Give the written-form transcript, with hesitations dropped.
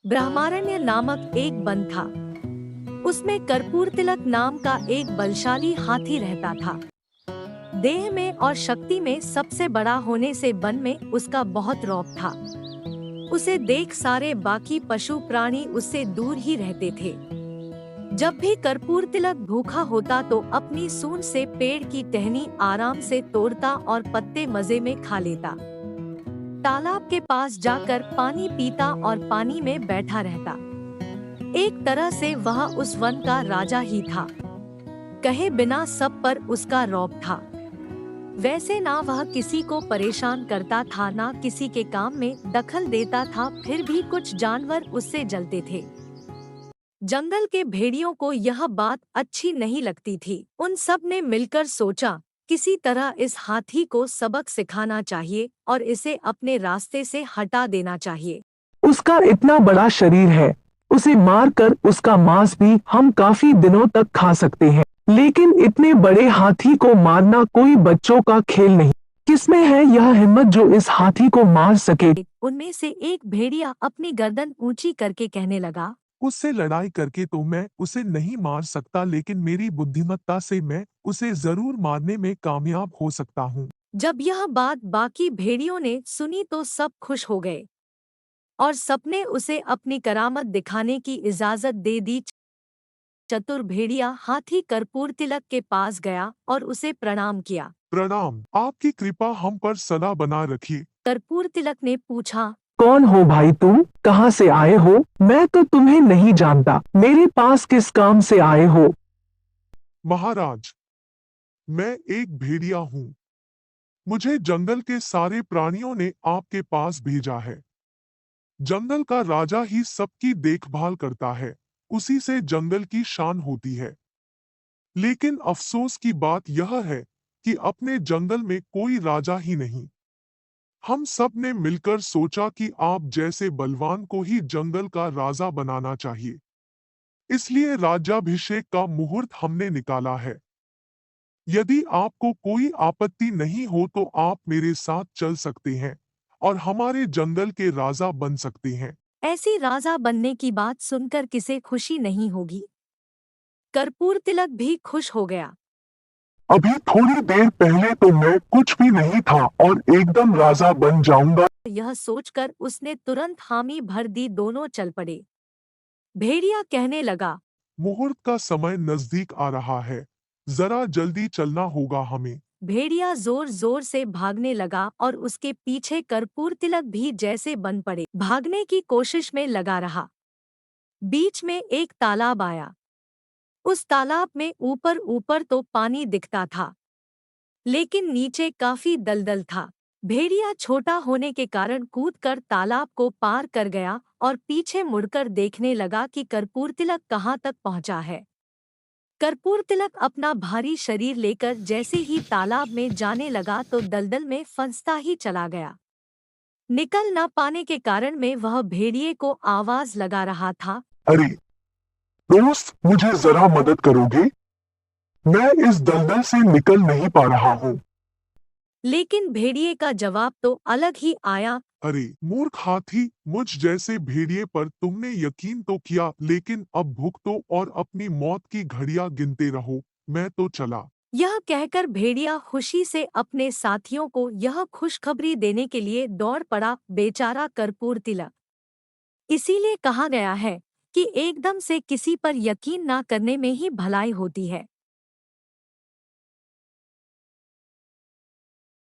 ब्रह्मारण्य नामक एक वन था। उसमें कर्पूर तिलक नाम का एक बलशाली हाथी रहता था। देह में और शक्ति में सबसे बड़ा होने से वन में उसका बहुत रौब था। उसे देख सारे बाकी पशु प्राणी उससे दूर ही रहते थे। जब भी कर्पूर तिलक भूखा होता तो अपनी सूंड से पेड़ की टहनी आराम से तोड़ता और पत्ते मजे में खा लेता। तालाब के पास जाकर पानी पीता और पानी में बैठा रहता। एक तरह से वह उस वन का राजा ही था। कहे बिना सब पर उसका रौब था। वैसे ना वह किसी को परेशान करता था, ना किसी के काम में दखल देता था, फिर भी कुछ जानवर उससे जलते थे। जंगल के भेड़ियों को यह बात अच्छी नहीं लगती थी। उन सब ने मिलकर सोचा, किसी तरह इस हाथी को सबक सिखाना चाहिए और इसे अपने रास्ते से हटा देना चाहिए। उसका इतना बड़ा शरीर है, उसे मारकर उसका मांस भी हम काफी दिनों तक खा सकते हैं। लेकिन इतने बड़े हाथी को मारना कोई बच्चों का खेल नहीं। किसमें है यह हिम्मत जो इस हाथी को मार सके? उनमें से एक भेड़िया अपनी गर्दन ऊंची करके कहने लगा, उससे लड़ाई करके तो मैं उसे नहीं मार सकता, लेकिन मेरी बुद्धिमत्ता से मैं उसे जरूर मारने में कामयाब हो सकता हूँ। जब यह बात बाकी भेड़ियों ने सुनी तो सब खुश हो गए और सबने उसे अपनी करामत दिखाने की इजाजत दे दी। चतुर भेड़िया हाथी कर्पूर तिलक के पास गया और उसे प्रणाम किया। प्रणाम, आपकी कृपा हम पर सदा बना रखिए। कर्पूर तिलक ने पूछा, कौन हो भाई तुम? कहाँ से आए हो? मैं तो तुम्हें नहीं जानता। मेरे पास किस काम से आए हो? महाराज, मैं एक भेड़िया हूँ। मुझे जंगल के सारे प्राणियों ने आपके पास भेजा है। जंगल का राजा ही सबकी देखभाल करता है, उसी से जंगल की शान होती है। लेकिन अफसोस की बात यह है कि अपने जंगल में कोई राजा ही नहीं। हम सब ने मिलकर सोचा कि आप जैसे बलवान को ही जंगल का राजा बनाना चाहिए। इसलिए राज्याभिषेक का मुहूर्त हमने निकाला है। यदि आपको कोई आपत्ति नहीं हो तो आप मेरे साथ चल सकते हैं और हमारे जंगल के राजा बन सकते हैं। ऐसी राजा बनने की बात सुनकर किसे खुशी नहीं होगी। कर्पूर तिलक भी खुश हो गया। अभी थोड़ी देर पहले तो मैं कुछ भी नहीं था और एकदम राजा बन जाऊंगा। यह सोचकर उसने तुरंत हामी भर दी। दोनों चल पड़े। भेड़िया कहने लगा, मुहूर्त का समय नजदीक आ रहा है, जरा जल्दी चलना होगा हमें। भेड़िया जोर जोर से भागने लगा और उसके पीछे कर्पूर तिलक भी जैसे बन पड़े। भागने की कोशिश में लगा रहा। बीच में एक तालाब आया। उस तालाब में ऊपर ऊपर तो पानी दिखता था, लेकिन नीचे काफी दलदल था। भेड़िया छोटा होने के कारण कूदकर तालाब को पार कर गया और पीछे मुड़कर देखने लगा कि कर्पूर तिलक कहाँ तक पहुँचा है। कर्पूर तिलक अपना भारी शरीर लेकर जैसे ही तालाब में जाने लगा तो दलदल में फंसता ही चला गया। निकल न पाने के कारण में वह भेड़िए को आवाज लगा रहा था, अरे दोस्त, मुझे जरा मदद करोगे? मैं इस दलदल से निकल नहीं पा रहा हूँ। लेकिन भेड़िए का जवाब तो अलग ही आया। अरे मूर्ख हाथी, मुझ जैसे भेड़िए पर तुमने यकीन तो किया, लेकिन अब भुगतो और अपनी मौत की घड़ियां गिनते रहो। मैं तो चला। यह कहकर भेड़िया खुशी से अपने साथियों को यह खुशखबरी देने के लिए दौड़ पड़ा। बेचारा कर्पूर तिलक। इसीलिए कहा गया है कि एकदम से किसी पर यकीन ना करने में ही भलाई होती है।